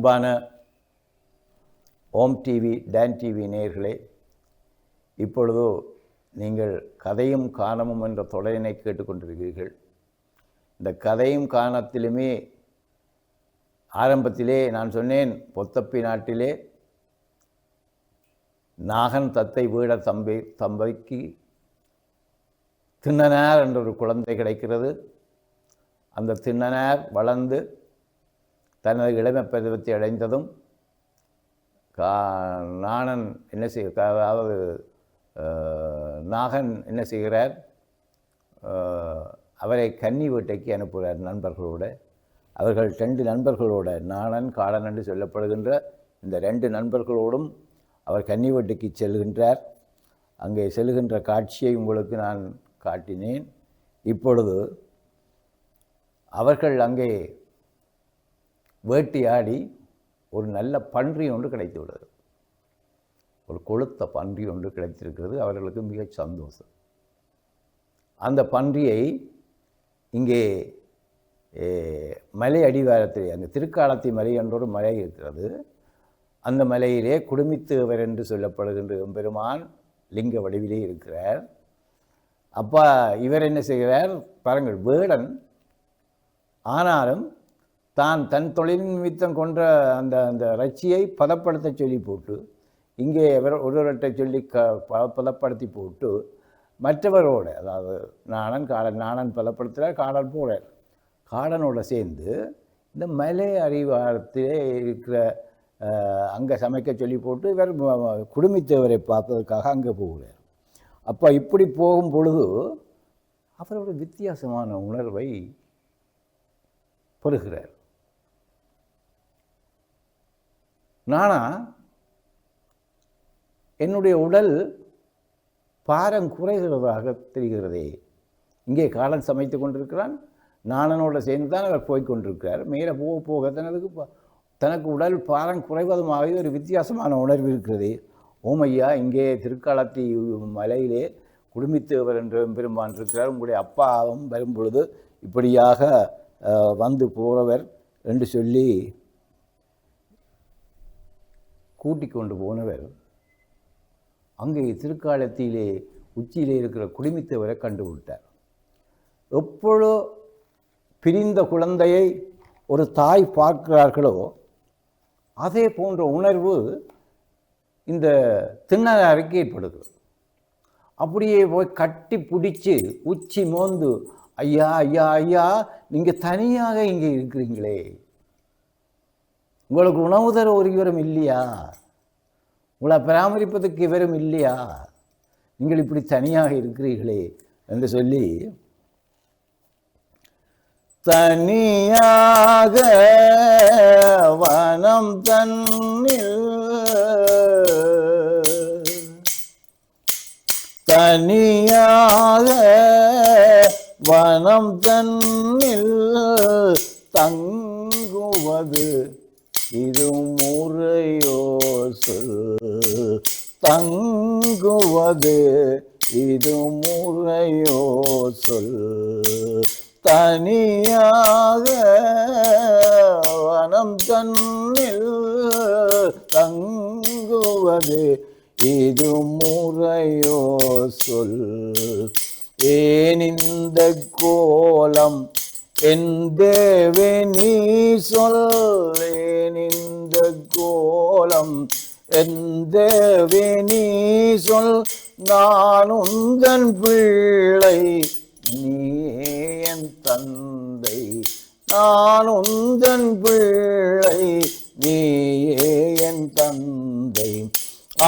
அன்பான ஓம் TV Don TV நேயர்களே, இப்பொழுதோ நீங்கள் கதையும் காணமும் என்ற தொடரினை கேட்டுக்கொண்டிருக்கிறீர்கள். இந்த கதையும் காணத்திலுமே ஆரம்பத்திலே நான் சொன்னேன், பொத்தப்பி நாட்டிலே நாகன் தத்தை வீட தம்பைக்கு திண்ணனார் என்ற ஒரு குழந்தை கிடைக்கிறது. அந்த திண்ணனார் வளர்ந்து தனது இளமை பருவத்தை அடைந்ததும் நாணன் என்ன அதாவது நாகன் என்ன செய்கிறார், அவரை கன்னி வீட்டைக்கு அனுப்புகிறார் நண்பர்களோடு. அவர்கள் 2 நண்பர்களோடு, நாணன் காளன் என்று சொல்லப்படுகின்ற இந்த 2 நண்பர்களோடும் அவர் கன்னி வீட்டுக்கு செல்கின்றார். அங்கே செல்கின்ற காட்சியை உங்களுக்கு நான் காட்டினேன். இப்பொழுது அவர்கள் அங்கே வேட்டையாடி ஒரு நல்ல பன்றி ஒன்று கிடைத்து விடுறது. ஒரு கொழுத்த பன்றி ஒன்று கிடைத்திருக்கிறது. அவர்களுக்கு மிக சந்தோஷம். அந்த பன்றியை இங்கே மலை அடிவாரத்தில், அங்கே திருக்காலத்தி மலை என்ற ஒரு மலை இருக்கிறது. அந்த மலையிலே குடுமித்தேவர் என்று சொல்லப்படுகின்ற எம்பெருமான் லிங்க வடிவிலே இருக்கிறார். அப்பா இவர் என்ன செய்கிறார் பாருங்கள், வேடன் ஆனாலும் தான் தன் தொழில் நிமித்தம் கொன்ற அந்த அந்த இறைச்சியை பதப்படுத்த சொல்லி போட்டு, இங்கே ஒருவர்கிட்ட சொல்லி பதப்படுத்தி போட்டு மற்றவரோடு, அதாவது நாணன் பதப்படுத்துகிறார், காடன் போகிறார். காடனோடு சேர்ந்து இந்த மலை அடிவாரத்திலே இருக்கிற அங்கே சமைக்க சொல்லி போட்டு இவர் குடுமித்தவரை பார்ப்பதற்காக அங்கே போகிறார். அப்போ இப்படி போகும் பொழுது அவரோட வித்தியாசமான உணர்வை பெறுகிறார். நானா என்னுடைய உடல் பாரம் குறைகிறதாக தெரிகிறதே. இங்கே காலன் சமைத்து கொண்டிருக்கிறான், நாணனோட சேர்ந்து தான் அவர் போய்கொண்டிருக்கிறார். மேலே போக போக தனக்கு உடல் பாரம் குறைவதுமாகவே ஒரு வித்தியாசமான உணர்வு இருக்கிறது. ஓமையா, இங்கே திருக்காலத்தி மலையிலே குடுமித்தேவர் என்ற பெருமான் இருக்கிறார். உங்களுடைய அப்பாவும் வரும்பொழுது இப்படியாக வந்து போகிறவர் என்று சொல்லி கூட்டிக் கொண்டு போனவர் அங்கே திருக்காலத்திலே உச்சியிலே இருக்கிற குடுமித்தேவரை கண்டுவிட்டார். எப்பொழுது பிரிந்த குழந்தையை ஒரு தாய் பார்க்கிறார்களோ அதே போன்ற உணர்வு இந்த திண்ணனாருக்கு ஏற்படுது. அப்படியே போய் கட்டி பிடிச்சி உச்சி மோந்து, ஐயா ஐயா ஐயா, நீங்கள் தனியாக இங்கே இருக்கிறீங்களே, உங்களுக்கு உணவு தர ஒரு இவரும் இல்லையா, உங்களை பராமரிப்பதற்கு இவரும் இல்லையா, நீங்கள் இப்படி தனியாக இருக்கிறீர்களே என்று சொல்லி தனியாக வனம் தன்னில், தனியாக வனம் தன்னில் தங்குவது இது முறையோ சொல், தங்குவது இது முறையோ சொல், தனியாக வனம் தன்னில் தங்குவது இது முறையோ சொல். ஏன் இந்த கோலம் என் தேவே நீ சொல், ஏன் இந்த கோலம் என் தேவே நீ சொல், நான் உந்தன் பிள்ளை நீயே என் தந்தை, நான் உந்தன் பிள்ளை நீயே என் தந்தை,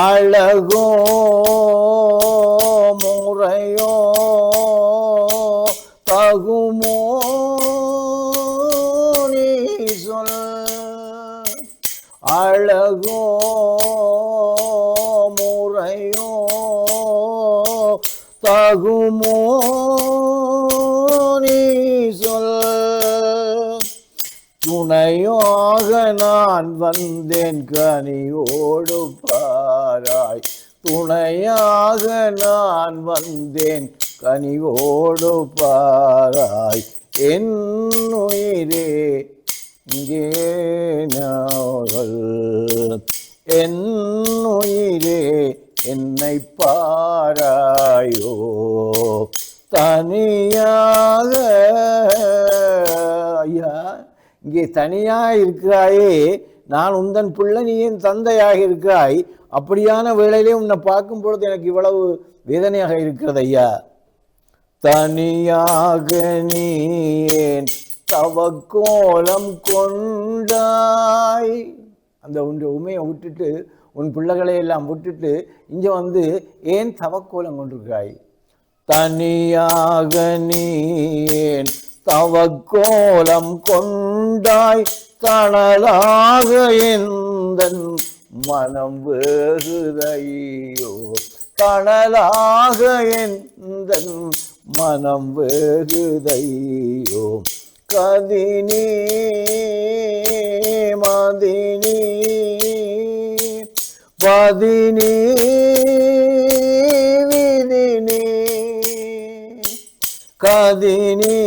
அழகோ முறையோ தகுமோ நீ சொல், அழகோ முறையோ தகுமோ நீ சொல். துணையாக நான் வந்தேன் கனியோடு பாராய், துணையாக நான் வந்தேன் கனிவோடு பாராய், என் உயிரே இங்கே நாவல் என் உயிரே என்னை பாராயோ தனியாக ஐயா இங்கே தனியாக இருக்கிறாயே நான் உந்தன் பிள்ளை நீ என் தந்தையாக இருக்கிறாய் அப்படியான வேளையிலே உன்னை பார்க்கும் பொழுது எனக்கு இவ்வளவு வேதனையாக இருக்கிறது ஐயா தனியாக நீ ஏன் தவக்கோலம் கொண்டாய் அந்த உண்மையை விட்டுட்டு உன் பிள்ளைகளை எல்லாம் விட்டுட்டு இங்கே வந்து ஏன் தவக்கோலம் கொண்டிருக்காய் தனியாக நீ ஏன் தவக்கோலம் கொண்டாய் தணலாக எந்தன் மனம் வேகுதையோ தணலாக எந்தன் மனம் வேகுதையோ கதினி மதினி பதினி விதினி கதினி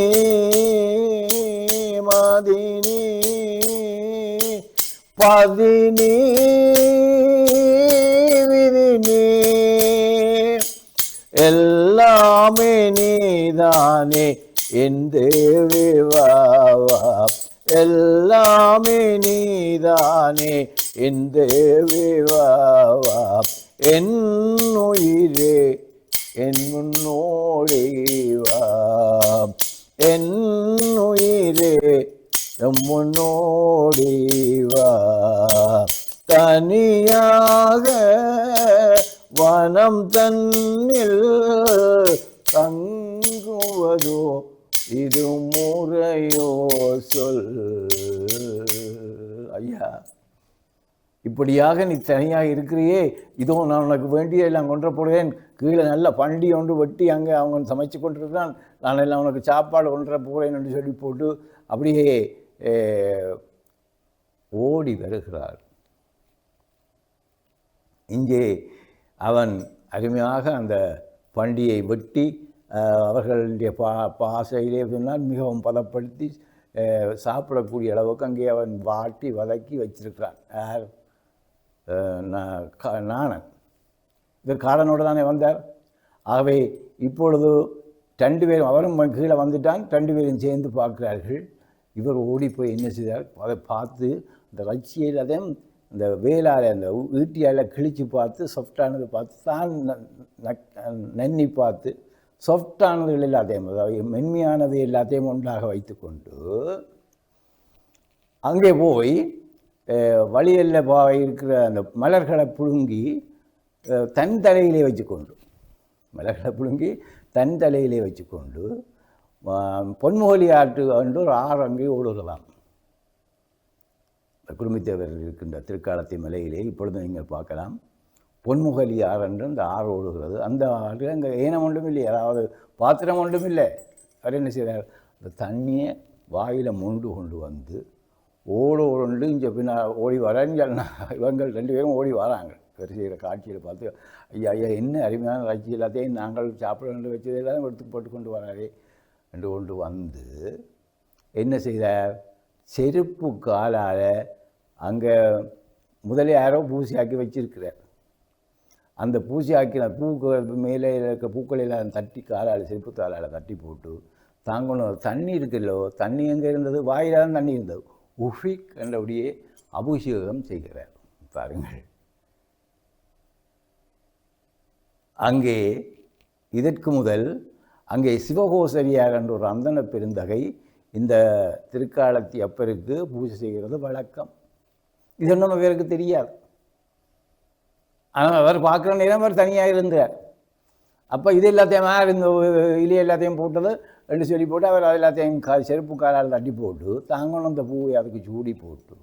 மதினி பதினி விதினி எல்லாமே நீதானே என் தேவி வாவா எல்லாமே நீதானே என் தேவி வாவா என் உயிரே என் முன்னோடி வா என் உயிரே என் முன்னோடி வா தனியாக வனம் தன்னில் தங்குவதோ இது முறையோ சொல் ஐயா இப்படியாக நீ தனியாக இருக்கிறியே இதோ நான் உனக்கு வேண்டிய எல்லாம் கொண்டு போடுவேன் கீழே நல்ல பண்டி ஒன்று வெட்டி அங்கே அவங்க சமைச்சு கொண்டிருக்கிறான் நான் எல்லாம் உனக்கு சாப்பாடு கொண்டு போகிறேன் என்று சொல்லி போட்டு அப்படியே ஓடி வருகிறார் இங்கே அவன் அருமையாக அந்த பண்டியை வெட்டி அவர்களுடைய பாசையிலே சொன்னால் மிகவும் பதப்படுத்தி சாப்பிடக்கூடிய அளவுக்கு அங்கே அவன் வாட்டி வதக்கி வச்சிருக்கிறான் யார் நாணன் இவர் காலனோடு தானே வந்தார் ஆகவே இப்பொழுது ரெண்டு பேரும் அவரும் கீழே வந்துட்டான் ரெண்டு பேரும் சேர்ந்து பார்க்கிறார்கள் இவர் ஓடி போய் என்ன செய்தார் அதை பார்த்து இந்த ரச்சியை எல்லாத்தையும் இந்த வேலால் அந்த ஈட்டியால் கிழித்து பார்த்து சாஃப்டானதை பார்த்து தான் நன்னி பார்த்து சாஃப்டானதுகள் எல்லாத்தையும் அதாவது மென்மையானது எல்லாத்தையும் ஒன்றாக வைத்துக்கொண்டு அங்கே போய் வழியில் இருக்கிற அந்த மலர்களை புழுங்கி தன் தலையிலே வச்சுக்கொண்டு மலர்களை புழுங்கி தன் தலையிலே வச்சுக்கொண்டு பொன்முகலி ஆற்று என்று ஒரு ஆறு அங்கே ஓடுகலாம் குடும்பத்தேவர் இருக்கின்ற திருக்காலத்தி மலையிலே இப்பொழுது நீங்கள் பார்க்கலாம் பொன்முகலி ஆறு என்று அந்த ஆறு ஓடுகிறது அந்த ஆறு அங்கே ஏனம் ஒன்றும் இல்லை அதாவது பாத்திரம் ஒன்றும் இல்லை அவர் என்ன செய்கிறார் அந்த தண்ணியை வாயில் மொண்டு கொண்டு வந்து ஓடு இங்கே பின்னா ஓடி வரேன்னு இவங்க ரெண்டு பேரும் ஓடி வராங்க இவர் செய்கிற காட்சியில் பார்த்து ஐயா ஐயா என்ன அருமையான காட்சி எல்லாத்தையும் நாங்கள் சாப்பிட வேண்டு வச்சது எல்லாத்தையும் எடுத்து போட்டு கொண்டு வராரே என்று கொண்டு வந்து என்ன செய்தார் செருப்பு காலால் அங்கே முதலே யாரோ பூசியாக்கி வச்சிருக்கிறார் அந்த பூசியாக்கின பூக்கள் மேலே இருக்க பூக்களெல்லாம் தட்டி காலால் செருப்பு காலால் தட்டி போட்டு தாங்கணும் தண்ணி இருக்குல்லோ தண்ணி எங்கே இருந்தது வாயிலாக தான் தண்ணி இருந்தது உஃபிக் என்றபடியே அபிஷேகம் செய்கிறார் பாருங்கள் அங்கே இதற்கு முதல் அங்கே சிவகோசரியார் என்ற ஒரு அந்தன பெருந்தகை இந்த திருக்காலத்தி அப்பருக்கு பூஜை செய்கிறது வழக்கம் இது நம்ம பேருக்கு தெரியாது ஆனால் அவர் பார்க்குற நேரம் அவர் தனியாக இருந்தார் அப்போ இது எல்லாத்தையும் இந்த இலையை எல்லாத்தையும் போட்டது ரெண்டு சொல்லி போட்டு அவர் எல்லாத்தையும் செருப்பு காலால் தட்டி போட்டு தாங்கணும் அந்த பூவை அதுக்கு சூடி போட்டு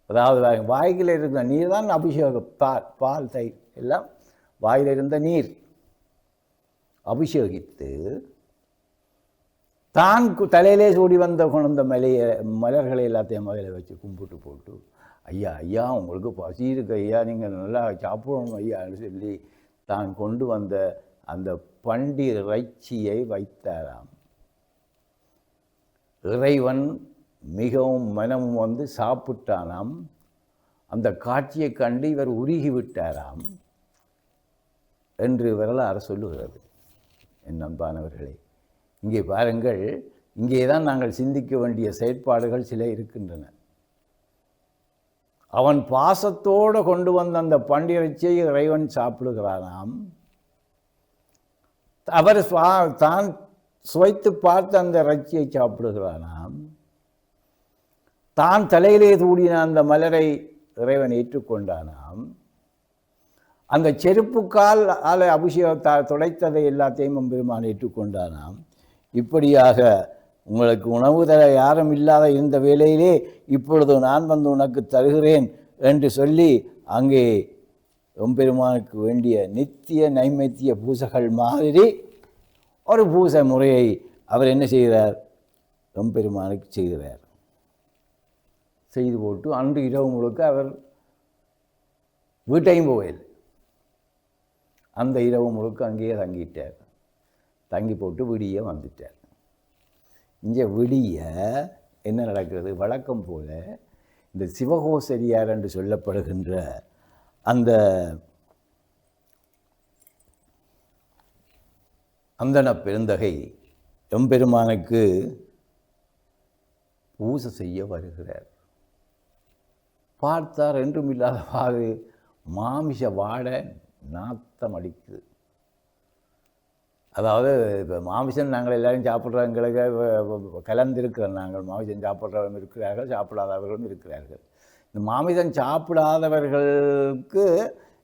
அதாவது வாய்க்கில் இருக்கிற நீர் தான் அபிஷேகம் பால் தயிர் எல்லாம் வாயில் இருந்த நீர் அபிஷேகித்து தான் தலையிலே சூடி வந்த கொண்ட மலர்களை எல்லாத்தையும் மலையில் வச்சு கும்பிட்டு போட்டு ஐயா ஐயா உங்களுக்கு பசி இருக்கு ஐயா நீங்கள் நல்லா சாப்பிடணும் ஐயான்னு சொல்லி தான் கொண்டு வந்த அந்த பண்டி இறைச்சியை வைத்தாராம். இறைவன் மிகவும் மனமும் வந்து சாப்பிட்டானாம். அந்த காட்சியை கண்டு இவர் உருகிவிட்டாராம் என்று வரலாறு சொல்லுகிறது. என் அன்பானவர்களே, இங்கே பாருங்கள், இங்கே தான் நாங்கள் சிந்திக்க வேண்டிய செயற்பாடுகள் சில இருக்கின்றன. அவன் பாசத்தோடு கொண்டு வந்த அந்த பண்டிகையை இறைவன் சாப்பிடுகிறானாம். அவர் தான் சுவைத்து பார்த்து அந்த இறைச்சியை சாப்பிடுகிறானாம். தான் தலையிலே தூடின அந்த மலரை இறைவன் ஏற்றுக்கொண்டானாம். அந்த செருப்புக்கால் அபிஷேகத்தால் துடைத்ததை எல்லாத்தையும் பெருமான் ஏற்றுக்கொண்டானாம். இப்படியாக உங்களுக்கு உணவு தர யாரும் இல்லாத இந்த வேளையிலே இப்பொழுது நான் வந்து உனக்கு தருகிறேன் என்று சொல்லி அங்கே எம்பெருமானுக்கு வேண்டிய நித்திய நைமித்திய பூசைகள் மாதிரி ஒரு பூசை முறையை அவர் என்ன செய்கிறார்? எம்பெருமானுக்கு செய்கிறார். செய்து போட்டு அன்று இரவு முழுக்க அவர் வீட்டையும் போகவில்லை. அந்த இரவு முழுக்க அங்கேயே தங்கிட்டார். தங்கி போட்டு விடிய வந்துட்டார். இங்கே விடிய என்ன நடக்கிறது? வழக்கம் போல இந்த சிவகோசரியார் என்று சொல்லப்படுகின்ற அந்த அந்தன பெருந்தகை எம்பெருமானுக்கு பூசை செய்ய வருகிறார். பார்த்தார், என்றும் இல்லாதவாறு மாமிச வாடை நாத்தம் அடிக்குது. அதாவது இப்போ மாமிசம் நாங்கள் எல்லோரும் சாப்பிட்றோம், எங்களுக்கு கலந்திருக்கிறோம். நாங்கள் மாமிசம் சாப்பிட்றவர்களும் இருக்கிறார்கள், சாப்பிடாதவர்களும் இருக்கிறார்கள். இந்த மாமிசம் சாப்பிடாதவர்களுக்கு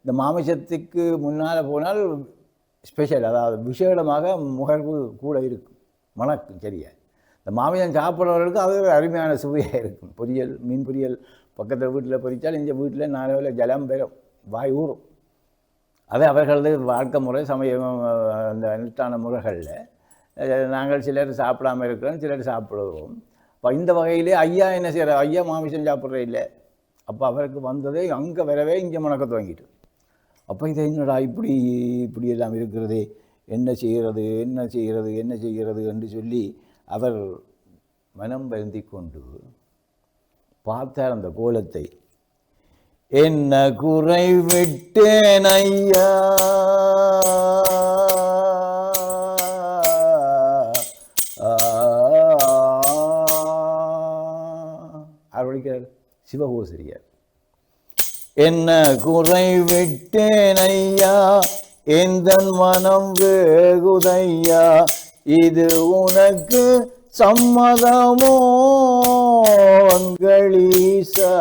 இந்த மாமிசத்துக்கு முன்னால் போனால் ஸ்பெஷல், அதாவது விசேடமாக முகர்வு கூட இருக்கும், மணக்கும். சரியா? இந்த மாமிசம் சாப்பிட்றவர்களுக்கு அது அருமையான சுவையாக இருக்கும். பொரியல், மீன் பொரியல் பக்கத்தில் வீட்டில் பொரித்தால் இந்த வீட்டில் 4 வேளை ஜலம் பெறும், வாய் ஊறும். அது அவர்களது வாழ்க்கை முறை, சமயம், அந்த அனுஷ்டான முறைகளில் நாங்கள் சிலர் சாப்பிடாமல் இருக்கிறோம், சிலர் சாப்பிடுவோம். இப்போ இந்த வகையிலே ஐயா என்ன செய்கிறார்? ஐயா மாமிசம் சாப்பிட்ற இல்லை. அப்போ அவருக்கு வந்ததே அங்கே வரவே இங்கே மணக்க துவங்கிட்டு. அப்போ இதை என்னடா இப்படி எல்லாம் இருக்கிறதே, என்ன செய்கிறது என்று சொல்லி அவர் மனம் வருந்தி கொண்டு பார்த்தார் அந்த கோலத்தை. என்ன குறை விட்டேன் ஐயா, அப்படிங்கிறார் சிவகோசரியார். என்ன குறை விட்டேன் ஐயா, எந்தன் மனம் வேகுதையா, இது உனக்கு சம்மதமோ அங்களீசா,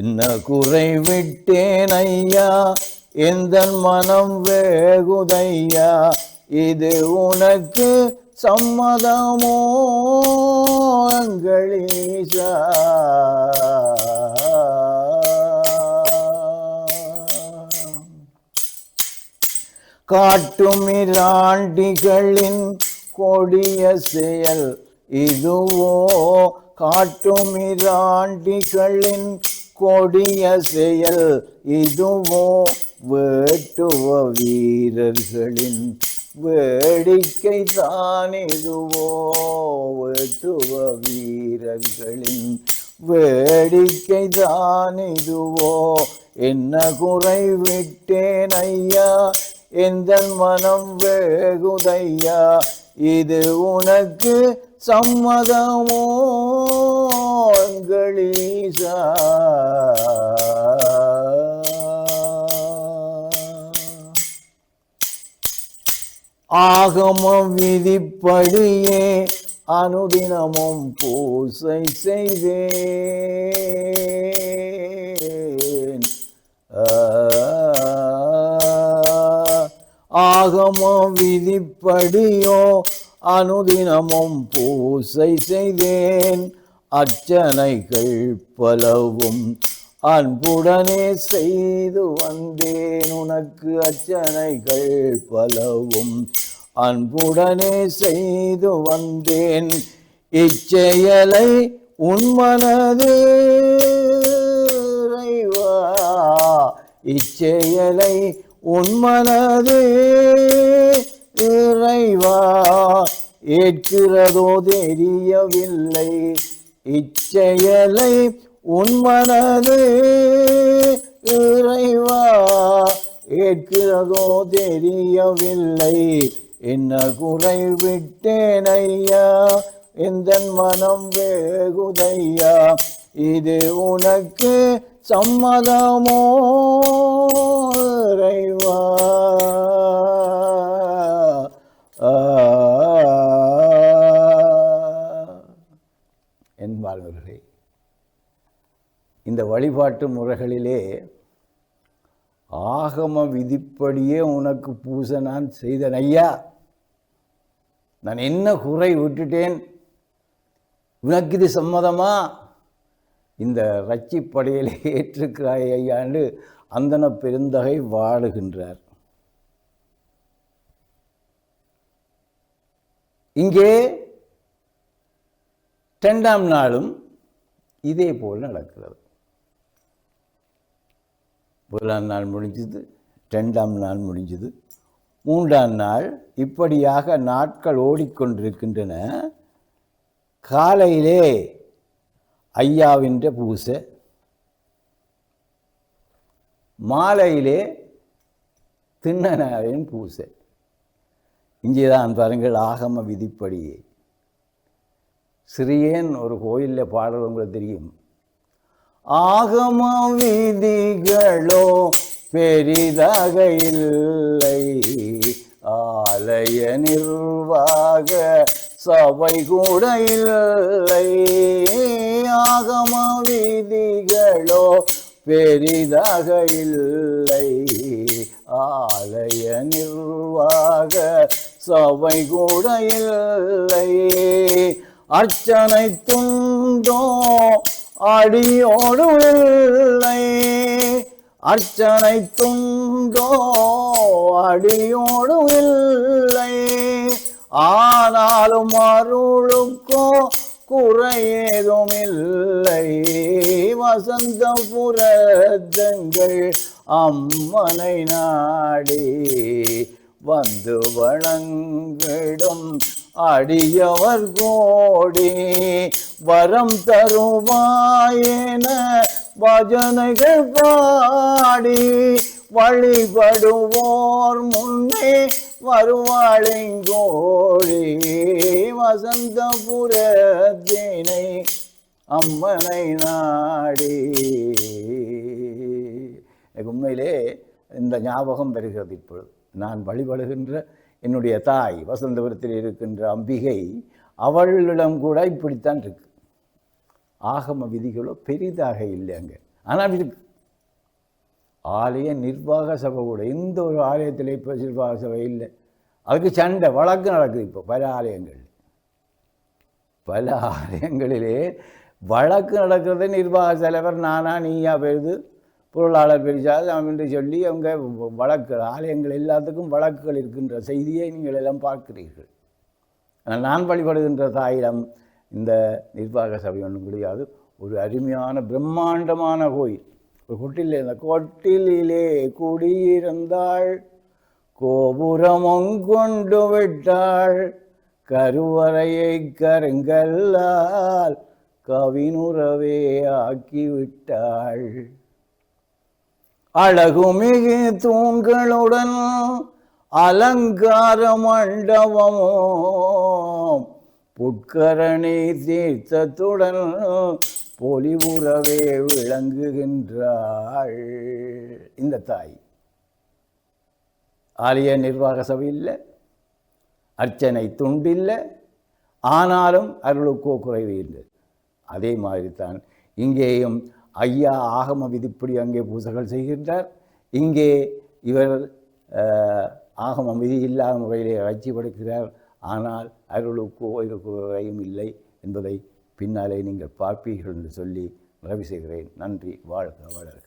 என்ன குறை விட்டேன் ஐயா, எந்தன் மனம் வேகுதையா, இது உனக்கு சம்மதமோ அங்களீசா. காட்டுமிராண்டிகளின் கொடிய செயல் இதுவோ, காட்டுமிராண்டிகளின் கொடிய செயல் இதுவோ, வேட்டுவ வீரர்களின் வேடிக்கை தான் இதுவோ, வேட்டுவ வீரர்களின் வேடிக்கை தான் இதுவோ. என்ன குறை விட்டேன் ஐயா, எந்தன் மனம் வேகுதையா, இது உனக்கு சம்மதமோ அங்களீசா. ஆகம விதிப்படியே அனுதினமும் பூசை செய்வேன். ஆகம விதிப்படியோ அனுதினமும் பூசை செய்தேன். அர்ச்சனைகள் பலவும் அன்புடனே செய்து வந்தேன். உனக்கு அர்ச்சனைகள் பலவும் அன்புடனே செய்து வந்தேன். இச்செயலை உன்மனதே இறைவா, இச்செயலை உன்மனதே இறைவா ஏற்கிறதோ தெரியவில்லை இச்செயலை உன்மனதே இறைவா ஏற்கிறதோ தெரியவில்லை என்ன குறை விட்டேன் ஐயா எந்தன் மனம் வேகுதையா இது உனக்கு சம்மதமோ இறைவா என்பார்களே. இந்த வழிபாட்டு முறைகளிலே ஆகம விதிப்படியே உனக்கு பூசை நான் செய்தேன் ஐயா, நான் என்ன குறை விட்டுட்டேன், உனக்கு இது சம்மதமா, இந்த ரட்சிப்படையிலே ஏற்றுக்கிறாய் ஐயாண்டு அந்தன பெருந்தகை வாழுகின்றார். இங்கே 2ஆம் நாளும் இதே போல் நடக்கிறது. 1ஆம் நாள் முடிஞ்சது, 2ஆம் நாள் முடிஞ்சது, 3ஆம் நாள் இப்படியாக நாட்கள் ஓடிக்கொண்டிருக்கின்றன. காலையிலே ஐயாவின் பூசை, மாலையிலே திண்ணனாரின் பூசை. இங்கேதான் பாருங்கள் ஆகம விதிப்படியே. சிறியேன் ஒரு கோயிலில் பாடல் உங்களுக்கு தெரியும். ஆகம விதிகளோ பெரிதாக இல்லை, ஆலய நிர்வாக சபை கூட இல்லை. ஆகம விதிகளோ பெரிதாக இல்லை, ஆலய நிர்வாக சபை கூட இல்லை. அர்ச்சனை துண்டோ அடியோடு இல்லை, அர்ச்சனை துண்டோ அடியோடு இல்லை. ஆனாலும் அருளுக்கோ குறையேதும் இல்லை. வசந்தபுரத்தங்கள் அம்மனை நாடி வந்து வணங்கிடும் அடியவர் கோடி வரம் தருவாயென பஜனைகள் பாடி வழிபடுவோர் முன்னே வருவாளிங்கோடி. வசந்தபுரத்தினை அம்மனை நாடி. உண்மையிலே இந்த ஞாபகம் வருகிறது. இப்பொழுது நான் வழிபடுகின்ற என்னுடைய தாய் வசந்தபுரத்தில் இருக்கின்ற அம்பிகை, அவளிடம் கூட இப்படித்தான் இருக்கு. ஆகம விதிகளோ பெரிதாக இல்லை அங்கே, ஆனால் இருக்கு. ஆலய நிர்வாக சபை கூட, எந்த ஒரு ஆலயத்தில் இப்போ நிர்வாக சபை இல்லை, அதுக்கு சண்டை வழக்கு நடக்குது. இப்போ பல ஆலயங்களிலே வழக்கு நடக்கிறது. நிர்வாக தலைவர் நானா நீயா பெறுது, பொருளாளர் பெரிசாது என்று சொல்லி அவங்க வழக்கு, ஆலயங்கள் எல்லாத்துக்கும் வழக்குகள் இருக்கின்ற செய்தியை நீங்கள் எல்லாம் பார்க்கிறீர்கள். நான் வழிபடுகின்ற தாயிடம் இந்த நிர்வாக சபை ஒன்றும் கிடையாது. ஒரு அருமையான பிரம்மாண்டமான கோயில். ஒரு கொட்டில், இந்த கொட்டிலே குடியிருந்தாள், கோபுரமும் கொண்டு விட்டாள், கருவறையை கருங்கல்லால் கவினுறவே ஆக்கிவிட்டாள். அழகுமிகு தூண்களுடன் அலங்கார மண்டபமும் புட்கரணி தீர்த்தத்துடன் பொலிவுறவே விளங்குகின்றாள் இந்த தாய். ஆலய நிர்வாக சபை இல்லை, அர்ச்சனை துண்டில்லை, ஆனாலும் அருளுக்கோ குறைவு இல்லை. அதே மாதிரி தான் இங்கேயும் ஐயா ஆகம விதிப்படி அங்கே பூசைகள் செய்கின்றார். இங்கே இவர் ஆகம விதி இல்லாத முறையிலே காட்சிப்படுகிறார். ஆனால் அருளுக்கோ குறையும் இல்லை என்பதை பின்னாலே நீங்கள் பார்ப்பீர்கள் என்று சொல்லி நிறைவு செய்கிறேன். நன்றி. வாழ்க வளர்க.